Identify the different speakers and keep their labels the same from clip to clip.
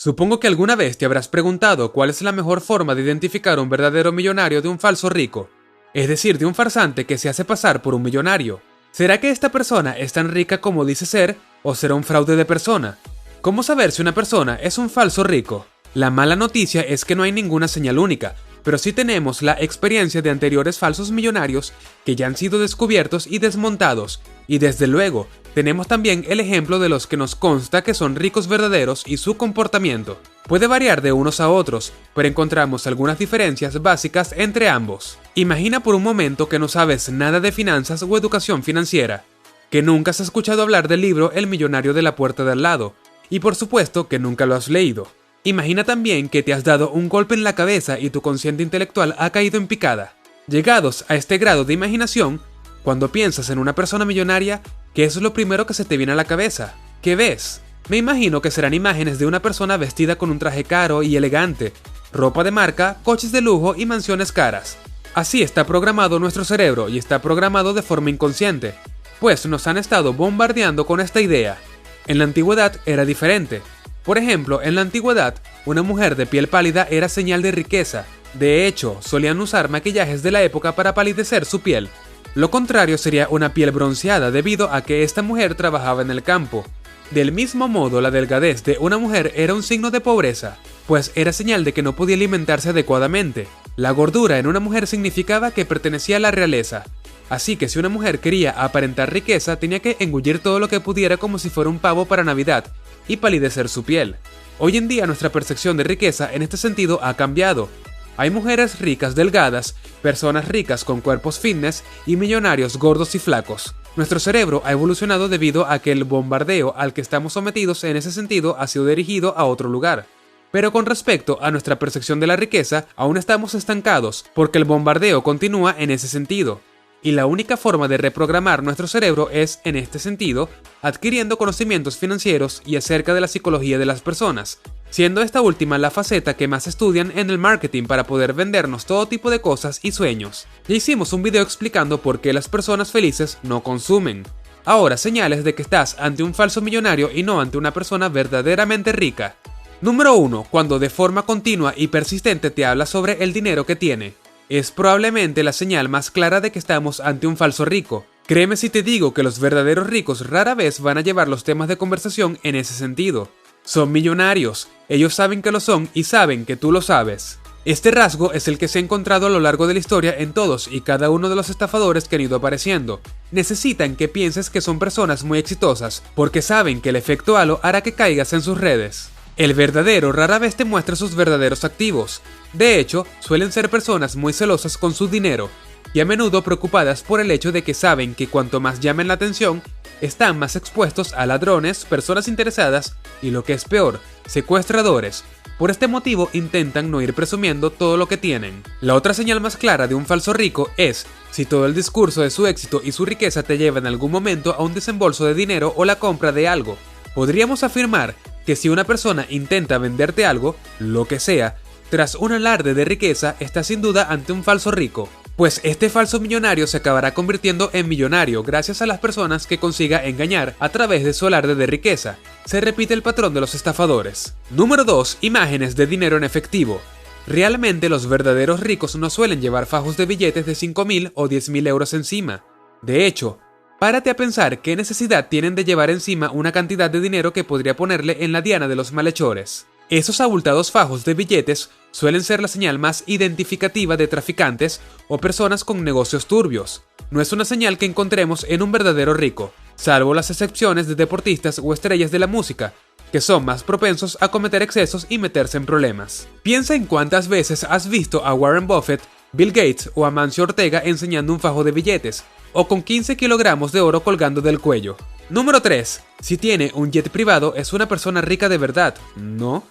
Speaker 1: Supongo que alguna vez te habrás preguntado cuál es la mejor forma de identificar un verdadero millonario de un falso rico, es decir, de un farsante que se hace pasar por un millonario. ¿Será que esta persona es tan rica como dice ser, o será un fraude de persona? ¿Cómo saber si una persona es un falso rico? La mala noticia es que no hay ninguna señal única, pero sí tenemos la experiencia de anteriores falsos millonarios que ya han sido descubiertos y desmontados, y desde luego, tenemos también el ejemplo de los que nos consta que son ricos verdaderos y su comportamiento. Puede variar de unos a otros, pero encontramos algunas diferencias básicas entre ambos. Imagina por un momento que no sabes nada de finanzas o educación financiera, que nunca has escuchado hablar del libro El millonario de la puerta de al lado, y por supuesto que nunca lo has leído. Imagina también que te has dado un golpe en la cabeza y tu consciente intelectual ha caído en picada. Llegados a este grado de imaginación, cuando piensas en una persona millonaria, ¿qué es lo primero que se te viene a la cabeza? ¿Qué ves? Me imagino que serán imágenes de una persona vestida con un traje caro y elegante, ropa de marca, coches de lujo y mansiones caras. Así está programado nuestro cerebro y está programado de forma inconsciente, pues nos han estado bombardeando con esta idea. En la antigüedad era diferente. Por ejemplo, en la antigüedad, una mujer de piel pálida era señal de riqueza. De hecho, solían usar maquillajes de la época para palidecer su piel. Lo contrario sería una piel bronceada debido a que esta mujer trabajaba en el campo. Del mismo modo, la delgadez de una mujer era un signo de pobreza, pues era señal de que no podía alimentarse adecuadamente. La gordura en una mujer significaba que pertenecía a la realeza. Así que si una mujer quería aparentar riqueza, tenía que engullir todo lo que pudiera como si fuera un pavo para Navidad, y palidecer su piel. Hoy en día nuestra percepción de riqueza en este sentido ha cambiado. Hay mujeres ricas delgadas, personas ricas con cuerpos fitness y millonarios gordos y flacos. Nuestro cerebro ha evolucionado debido a que el bombardeo al que estamos sometidos en ese sentido ha sido dirigido a otro lugar. Pero con respecto a nuestra percepción de la riqueza, aún estamos estancados, porque el bombardeo continúa en ese sentido. Y la única forma de reprogramar nuestro cerebro es, en este sentido, adquiriendo conocimientos financieros y acerca de la psicología de las personas, siendo esta última la faceta que más estudian en el marketing para poder vendernos todo tipo de cosas y sueños. Ya hicimos un video explicando por qué las personas felices no consumen. Ahora, señales de que estás ante un falso millonario y no ante una persona verdaderamente rica. Número 1. Cuando de forma continua y persistente te habla sobre el dinero que tiene. Es probablemente la señal más clara de que estamos ante un falso rico. Créeme si te digo que los verdaderos ricos rara vez van a llevar los temas de conversación en ese sentido. Son millonarios, ellos saben que lo son y saben que tú lo sabes. Este rasgo es el que se ha encontrado a lo largo de la historia en todos y cada uno de los estafadores que han ido apareciendo. Necesitan que pienses que son personas muy exitosas, porque saben que el efecto halo hará que caigas en sus redes. El verdadero rara vez te muestra sus verdaderos activos. De hecho, suelen ser personas muy celosas con su dinero, y a menudo preocupadas por el hecho de que saben que cuanto más llamen la atención, están más expuestos a ladrones, personas interesadas y, lo que es peor, secuestradores. Por este motivo intentan no ir presumiendo todo lo que tienen. La otra señal más clara de un falso rico es si todo el discurso de su éxito y su riqueza te lleva en algún momento a un desembolso de dinero o la compra de algo. Podríamos afirmar que si una persona intenta venderte algo, lo que sea, tras un alarde de riqueza, está sin duda ante un falso rico, pues este falso millonario se acabará convirtiendo en millonario gracias a las personas que consiga engañar a través de su alarde de riqueza. Se repite el patrón de los estafadores. Número 2. Imágenes de dinero en efectivo. Realmente los verdaderos ricos no suelen llevar fajos de billetes de 5.000 o 10.000 euros encima. De hecho, párate a pensar qué necesidad tienen de llevar encima una cantidad de dinero que podría ponerle en la diana de los malhechores. Esos abultados fajos de billetes suelen ser la señal más identificativa de traficantes o personas con negocios turbios. No es una señal que encontremos en un verdadero rico, salvo las excepciones de deportistas o estrellas de la música, que son más propensos a cometer excesos y meterse en problemas. Piensa en cuántas veces has visto a Warren Buffett, Bill Gates o Amancio Ortega enseñando un fajo de billetes, o con 15 kilogramos de oro colgando del cuello. Número 3. Si tiene un jet privado es una persona rica de verdad, ¿no?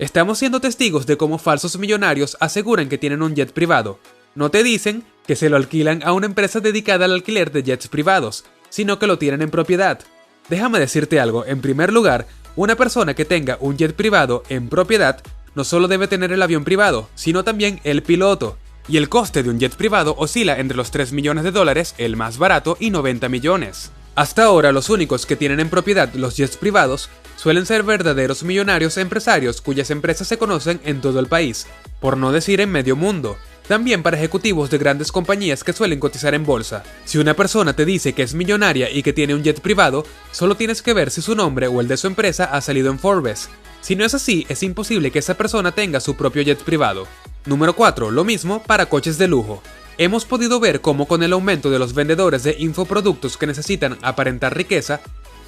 Speaker 1: Estamos siendo testigos de cómo falsos millonarios aseguran que tienen un jet privado. No te dicen que se lo alquilan a una empresa dedicada al alquiler de jets privados, sino que lo tienen en propiedad. Déjame decirte algo, en primer lugar, una persona que tenga un jet privado en propiedad no solo debe tener el avión privado, sino también el piloto. Y el coste de un jet privado oscila entre los $3 millones, el más barato, y 90 millones. Hasta ahora, los únicos que tienen en propiedad los jets privados suelen ser verdaderos millonarios empresarios cuyas empresas se conocen en todo el país, por no decir en medio mundo. También para ejecutivos de grandes compañías que suelen cotizar en bolsa. Si una persona te dice que es millonaria y que tiene un jet privado, solo tienes que ver si su nombre o el de su empresa ha salido en Forbes. Si no es así, es imposible que esa persona tenga su propio jet privado. Número 4. Lo mismo para coches de lujo. Hemos podido ver cómo con el aumento de los vendedores de infoproductos que necesitan aparentar riqueza,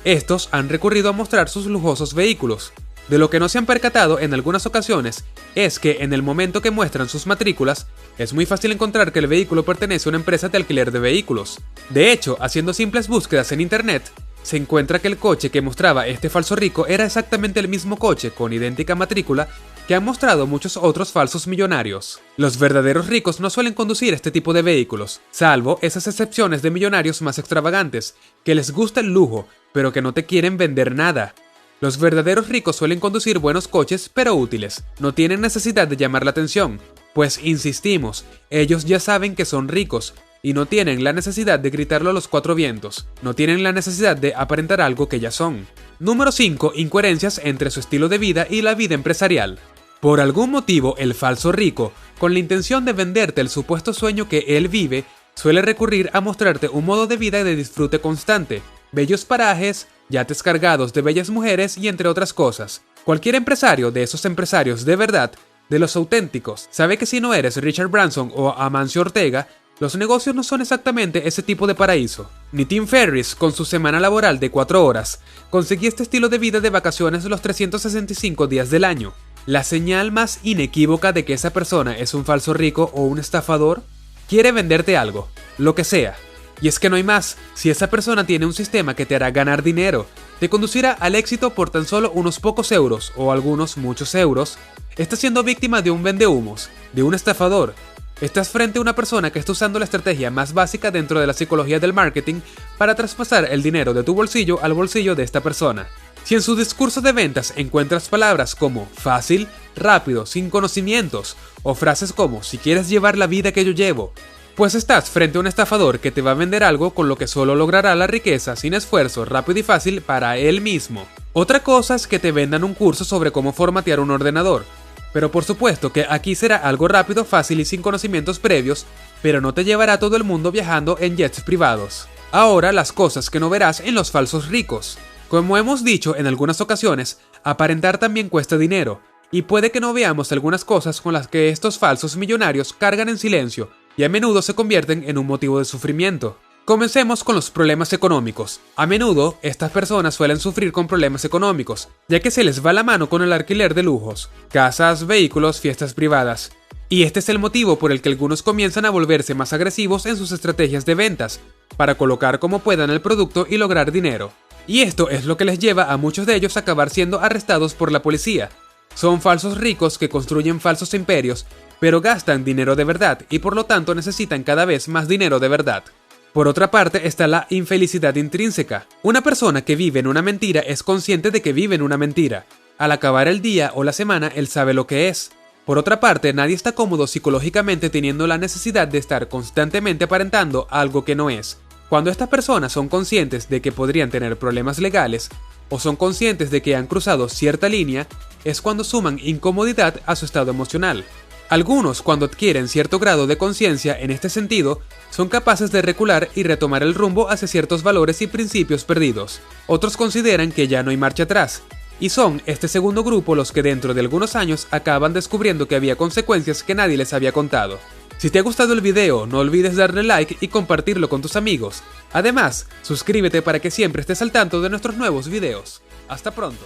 Speaker 1: estos han recurrido a mostrar sus lujosos vehículos. De lo que no se han percatado en algunas ocasiones es que en el momento que muestran sus matrículas, es muy fácil encontrar que el vehículo pertenece a una empresa de alquiler de vehículos. De hecho, haciendo simples búsquedas en internet, se encuentra que el coche que mostraba este falso rico era exactamente el mismo coche con idéntica matrícula que han mostrado muchos otros falsos millonarios. Los verdaderos ricos no suelen conducir este tipo de vehículos, salvo esas excepciones de millonarios más extravagantes, que les gusta el lujo, pero que no te quieren vender nada. Los verdaderos ricos suelen conducir buenos coches, pero útiles. No tienen necesidad de llamar la atención, pues insistimos, ellos ya saben que son ricos, y no tienen la necesidad de gritarlo a los cuatro vientos. No tienen la necesidad de aparentar algo que ya son. Número 5. Incoherencias entre su estilo de vida y la vida empresarial. Por algún motivo, el falso rico, con la intención de venderte el supuesto sueño que él vive, suele recurrir a mostrarte un modo de vida de disfrute constante, bellos parajes, yates cargados de bellas mujeres y entre otras cosas. Cualquier empresario de esos empresarios de verdad, de los auténticos, sabe que si no eres Richard Branson o Amancio Ortega, los negocios no son exactamente ese tipo de paraíso. Ni Tim Ferriss, con su semana laboral de 4 horas, conseguía este estilo de vida de vacaciones los 365 días del año. La señal más inequívoca de que esa persona es un falso rico o un estafador, quiere venderte algo, lo que sea. Y es que no hay más, si esa persona tiene un sistema que te hará ganar dinero, te conducirá al éxito por tan solo unos pocos euros o algunos muchos euros, estás siendo víctima de un vendehumos, de un estafador. Estás frente a una persona que está usando la estrategia más básica dentro de la psicología del marketing para traspasar el dinero de tu bolsillo al bolsillo de esta persona. Si en su discurso de ventas encuentras palabras como fácil, rápido, sin conocimientos, o frases como si quieres llevar la vida que yo llevo, pues estás frente a un estafador que te va a vender algo con lo que solo logrará la riqueza sin esfuerzo, rápido y fácil para él mismo. Otra cosa es que te vendan un curso sobre cómo formatear un ordenador. Pero por supuesto que aquí será algo rápido, fácil y sin conocimientos previos, pero no te llevará todo el mundo viajando en jets privados. Ahora las cosas que no verás en los falsos ricos. Como hemos dicho en algunas ocasiones, aparentar también cuesta dinero, y puede que no veamos algunas cosas con las que estos falsos millonarios cargan en silencio, y a menudo se convierten en un motivo de sufrimiento. Comencemos con los problemas económicos. A menudo, estas personas suelen sufrir con problemas económicos, ya que se les va la mano con el alquiler de lujos, casas, vehículos, fiestas privadas. Y este es el motivo por el que algunos comienzan a volverse más agresivos en sus estrategias de ventas, para colocar como puedan el producto y lograr dinero. Y esto es lo que les lleva a muchos de ellos a acabar siendo arrestados por la policía. Son falsos ricos que construyen falsos imperios, pero gastan dinero de verdad y por lo tanto necesitan cada vez más dinero de verdad. Por otra parte está la infelicidad intrínseca. Una persona que vive en una mentira es consciente de que vive en una mentira. Al acabar el día o la semana, él sabe lo que es. Por otra parte, nadie está cómodo psicológicamente teniendo la necesidad de estar constantemente aparentando algo que no es. Cuando estas personas son conscientes de que podrían tener problemas legales, o son conscientes de que han cruzado cierta línea, es cuando suman incomodidad a su estado emocional. Algunos, cuando adquieren cierto grado de conciencia en este sentido, son capaces de recular y retomar el rumbo hacia ciertos valores y principios perdidos. Otros consideran que ya no hay marcha atrás, y son este segundo grupo los que dentro de algunos años acaban descubriendo que había consecuencias que nadie les había contado. Si te ha gustado el video, no olvides darle like y compartirlo con tus amigos. Además, suscríbete para que siempre estés al tanto de nuestros nuevos videos. ¡Hasta pronto!